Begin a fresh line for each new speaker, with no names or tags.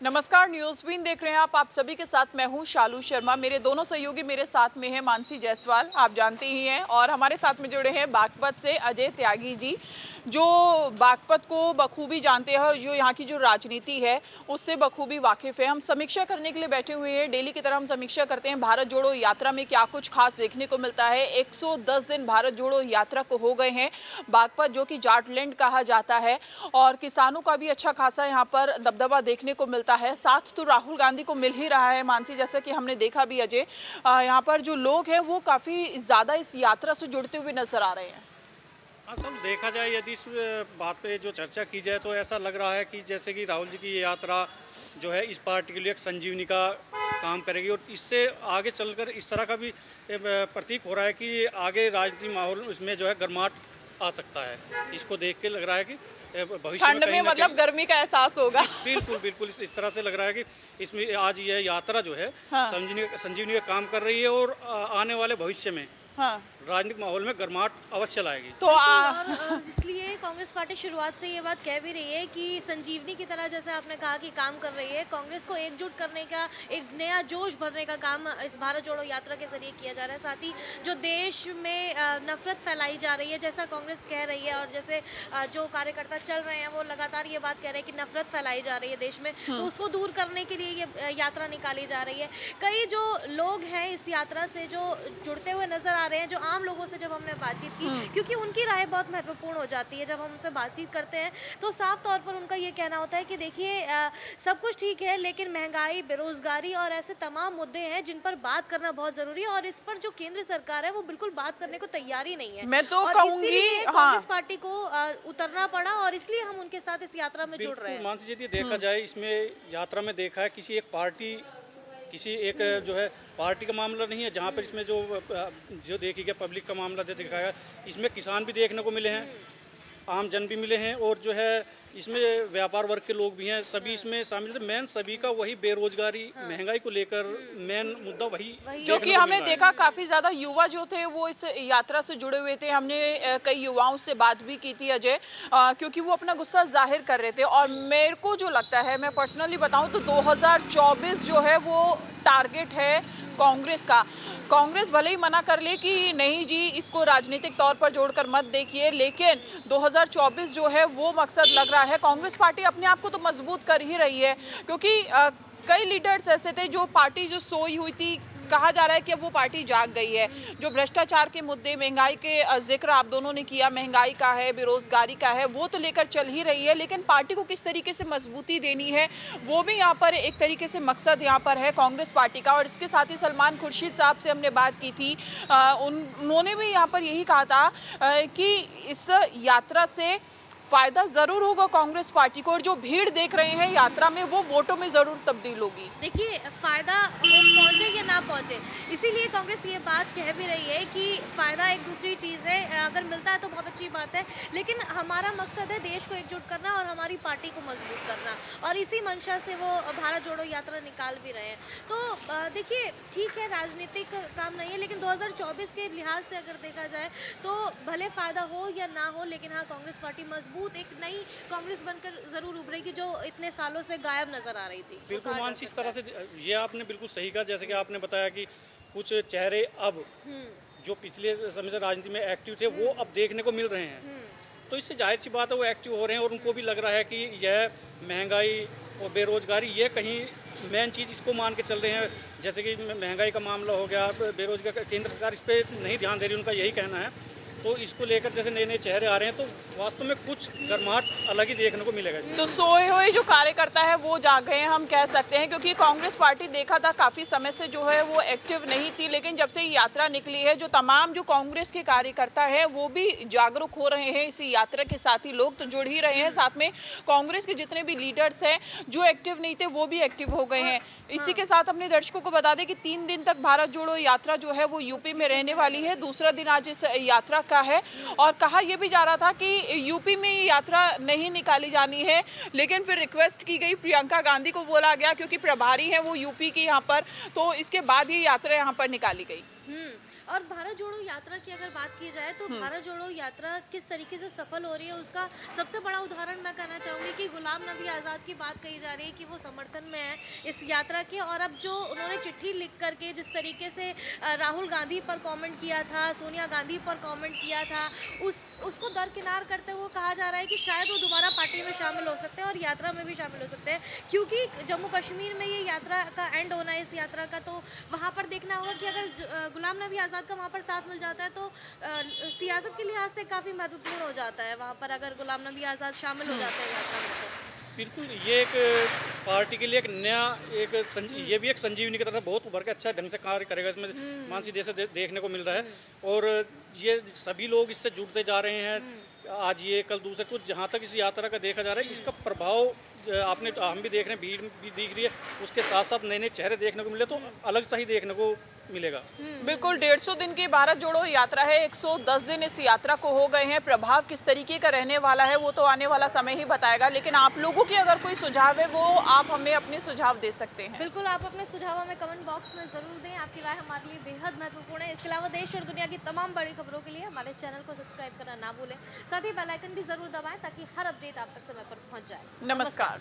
नमस्कार, news win देख रहे हैं आप सभी के साथ मैं हूं शालू शर्मा। मेरे दोनों सहयोगी मेरे साथ में हैं मानसी जायसवाल, आप जानते ही हैं, और हमारे साथ में जुड़े हैं बागपत से अजय त्यागी जी, जो बागपत को बखूबी जानते हैं और जो यहाँ की जो राजनीति है उससे बखूबी वाकिफ़ है। हम समीक्षा करने के लिए बैठे हुए हैं, डेली की तरह हम समीक्षा करते हैं भारत जोड़ो यात्रा में क्या कुछ खास देखने को मिलता है। 110 दिन भारत जोड़ो यात्रा को हो गए हैं। बागपत जो कि जाटलैंड कहा जाता है और किसानों का भी अच्छा खासा यहाँ पर दबदबा देखने को मिलता है। साथ तो राहुल गांधी को मिल ही रहा है मानसी, जैसा कि हमने देखा भी अजय, यहाँ पर जो लोग हैं वो काफ़ी ज़्यादा इस यात्रा से जुड़ते हुए नजर आ रहे हैं।
असल देखा जाए, यदि इस बात पे जो चर्चा की जाए तो ऐसा लग रहा है कि जैसे कि राहुल जी की ये यात्रा जो है इस पार्टी के लिए एक संजीवनी का काम करेगी और इससे आगे चलकर इस तरह का भी प्रतीक हो रहा है कि आगे राजनीतिक माहौल इसमें जो है गर्माहट आ सकता है। इसको देख के लग रहा है कि भविष्य
ठंड में मतलब गर्मी का एहसास होगा।
बिल्कुल बिल्कुल इस तरह से लग रहा है कि इसमें आज यह यात्रा जो है
हाँ।
संजीवनी का काम कर रही है और आने वाले भविष्य में
हाँ।
राजनीतिक माहौल में गर्माहट अवश्य लाएगी।
तो
इसलिए कांग्रेस पार्टी शुरुआत से ये बात कह भी रही है कि संजीवनी की तरह, जैसे आपने कहा, कि काम कर रही है। कांग्रेस को एकजुट करने का, एक नया जोश भरने का काम इस भारत जोड़ो यात्रा के जरिए किया जा रहा है। साथ ही जो देश में नफरत फैलाई जा रही है, जैसा कांग्रेस कह रही है, और जैसे जो कार्यकर्ता चल रहे हैं वो लगातार ये बात कह रहे हैं कि नफरत फैलाई जा रही है देश में, तो उसको दूर करने के लिए ये यात्रा निकाली जा रही है। कई जो लोग हैं इस यात्रा से जो जुड़ते हुए नजर आ रहे हैं, जो आम लोगों से जब हमने बातचीत की, क्योंकि उनकी राय बहुत महत्वपूर्ण हो जाती है जब हम उनसे बातचीत करते हैं, तो साफ तौर पर उनका ये कहना होता है कि देखिए सब कुछ ठीक है, लेकिन महंगाई, बेरोजगारी और ऐसे तमाम मुद्दे हैं जिन पर बात करना बहुत जरूरी है, और इस पर जो केंद्र सरकार है वो बिल्कुल बात करने को तैयार ही नहीं है।
मैं तो कहूंगी
कांग्रेस पार्टी को उतरना पड़ा और इसलिए हम उनके साथ इस यात्रा में जुड़ रहे हैं।
मानसी जी, देखा जाए इसमें यात्रा में देखा है किसी एक पार्टी, किसी एक जो है पार्टी का मामला नहीं है जहाँ पर इसमें जो देखी गया पब्लिक का मामला जो देखा गया, इसमें किसान भी देखने को मिले हैं, आम जन भी मिले हैं, और जो है इसमें व्यापार वर्ग के लोग भी हैं, सभी इसमें शामिल थे। मेन सभी का वही बेरोजगारी, महंगाई को लेकर मेन मुद्दा वही
जो कि हमने देखा काफी ज्यादा युवा जो थे वो इस यात्रा से जुड़े हुए थे। हमने कई युवाओं से बात भी की थी अजय, क्योंकि वो अपना गुस्सा जाहिर कर रहे थे। और मेरे को जो लगता है, मैं पर्सनली बताऊं तो 2024 जो है वो टारगेट है कांग्रेस का। कांग्रेस भले ही मना कर ले कि नहीं जी इसको राजनीतिक तौर पर जोड़कर मत देखिए, लेकिन 2024 जो है वो मकसद लग रहा है। कांग्रेस पार्टी अपने आप को तो मजबूत कर ही रही है, क्योंकि कई लीडर्स ऐसे थे जो पार्टी जो सोई हुई थी, कहा जा रहा है कि अब वो पार्टी जाग गई है। जो भ्रष्टाचार के मुद्दे, महंगाई के जिक्र आप दोनों ने किया, महंगाई का है, बेरोजगारी का है, वो तो लेकर चल ही रही है, लेकिन पार्टी को किस तरीके से मजबूती देनी है वो भी यहाँ पर एक तरीके से मकसद यहाँ पर है कांग्रेस पार्टी का। और इसके साथ ही सलमान खुर्शीद साहब से हमने बात की थी, उन्होंने भी यहाँ पर यही कहा था कि इस यात्रा से फायदा जरूर होगा कांग्रेस पार्टी को, और जो भीड़ देख रहे हैं यात्रा में वो वोटों में जरूर तब्दील होगी।
देखिए, फायदा पहुंचे या ना पहुंचे, इसीलिए कांग्रेस ये बात कह भी रही है कि फायदा एक दूसरी चीज़ है, अगर मिलता है तो बहुत अच्छी बात है, लेकिन हमारा मकसद है देश को एकजुट करना और हमारी पार्टी को मजबूत करना, और इसी मंशा से वो भारत जोड़ो यात्रा निकाल भी रहे हैं। तो देखिए, ठीक है, राजनीतिक काम नहीं है, लेकिन 2024 के लिहाज से अगर देखा जाए तो भले फायदा हो या ना हो, लेकिन हाँ, कांग्रेस पार्टी मजबूत एक नई कांग्रेस बनकर जरूर उभरेगी, जो इतने सालों से गायब नजर आ रही थी।
बिल्कुल मानसी, इस तरह से ये आपने बिल्कुल सही कहा, जैसे कि आपने बताया कि कुछ चेहरे अब जो पिछले समय से राजनीति में एक्टिव थे वो अब देखने को मिल रहे हैं, तो इससे जाहिर सी बात है वो एक्टिव हो रहे हैं, और उनको भी लग रहा है कि यह महंगाई और बेरोजगारी ये कहीं मेन चीज़ इसको मान के चल रहे हैं। जैसे कि महंगाई का मामला हो गया, बेरोजगार, केंद्र सरकार इस पर नहीं ध्यान दे रही, उनका यही कहना है। तो इसको लेकर जैसे नए नए चेहरे आ रहे हैं, तो वास्तव में कुछ गर्माहट अलग ही देखने को मिलेगा।
तो सोए हुए जो कार्यकर्ता है वो जाग गए हैं, हम कह सकते हैं, क्योंकि कांग्रेस पार्टी देखा था काफ़ी समय से जो है वो एक्टिव नहीं थी, लेकिन जब से यात्रा निकली है जो तमाम जो कांग्रेस के कार्यकर्ता है वो भी जागरूक हो रहे हैं। इसी यात्रा के साथ ही लोग तो जुड़ ही रहे हैं, साथ में कांग्रेस के जितने भी लीडर्स हैं जो एक्टिव नहीं थे वो भी एक्टिव हो गए हैं। इसी के साथ अपने दर्शकों को बता दें कि 3 दिन तक भारत जोड़ो यात्रा जो है वो यूपी में रहने वाली है। दूसरा दिन आज इस यात्रा का है, और कहा यह भी जा रहा था कि यूपी में ये यात्रा नहीं निकाली जानी है, लेकिन फिर रिक्वेस्ट की गई, प्रियंका गांधी को बोला गया, क्योंकि प्रभारी हैं वो यूपी की यहाँ पर, तो इसके बाद ये यात्रा यहाँ पर निकाली गई।
और भारत जोड़ो यात्रा की अगर बात की जाए तो भारत जोड़ो यात्रा किस तरीके से सफल हो रही है उसका सबसे बड़ा उदाहरण मैं कहना चाहूँगी कि गुलाम नबी आज़ाद की बात कही जा रही है कि वो समर्थन में है इस यात्रा के। और अब जो उन्होंने चिट्ठी लिख करके जिस तरीके से राहुल गांधी पर कमेंट किया था, सोनिया गांधी पर कमेंट किया था, उसको दरकिनार करते हुए कहा जा रहा है कि शायद वो दोबारा पार्टी में शामिल हो सकते हैं और यात्रा में भी शामिल हो सकते हैं, क्योंकि जम्मू कश्मीर में ये यात्रा का एंड होना है इस यात्रा का। तो वहाँ पर देखना होगा कि अगर गुलाम नबी आज़ाद का वहाँ पर साथ मिल जाता है तो सियासत के लिहाज से काफ़ी महत्वपूर्ण हो जाता है वहाँ पर, अगर गुलाम नबी आज़ाद शामिल हो जाते हैं यात्रा में तो।
बिल्कुल, ये एक पार्टी के लिए एक नया ये भी एक संजीवनी की तरह बहुत उभर के अच्छा ढंग से कार्य करेगा। इसमें मानसी देश देखने को मिल रहा है और ये सभी लोग इससे जुड़ते जा रहे हैं। आज ये कल दूसरे कुछ, जहाँ तक इस यात्रा का देखा जा रहा है इसका प्रभाव हम भी देख रहे हैं, भीड़ भी दिख रही है, उसके साथ साथ नए नए चेहरे देखने को मिले तो अलग सा ही देखने को मिलेगा।
बिल्कुल 150 दिन की भारत जोड़ो यात्रा है, 110 दिन इस यात्रा को हो गए हैं। प्रभाव किस तरीके का रहने वाला है वो तो आने वाला समय ही बताएगा, लेकिन आप लोगों की अगर कोई सुझाव है वो आप हमें अपने सुझाव दे सकते हैं।
बिल्कुल, आप अपने सुझाव हमें कमेंट बॉक्स में ज़रूर दें, आपकी राय हमारे लिए बेहद महत्वपूर्ण है। इसके अलावा देश और दुनिया की तमाम बड़ी खबरों के लिए हमारे चैनल को सब्सक्राइब करना ना भूलें, साथ ही बेल आइकन भी ज़रूर दबाएं ताकि हर अपडेट आप तक समय पर पहुंच जाए।
नमस्कार।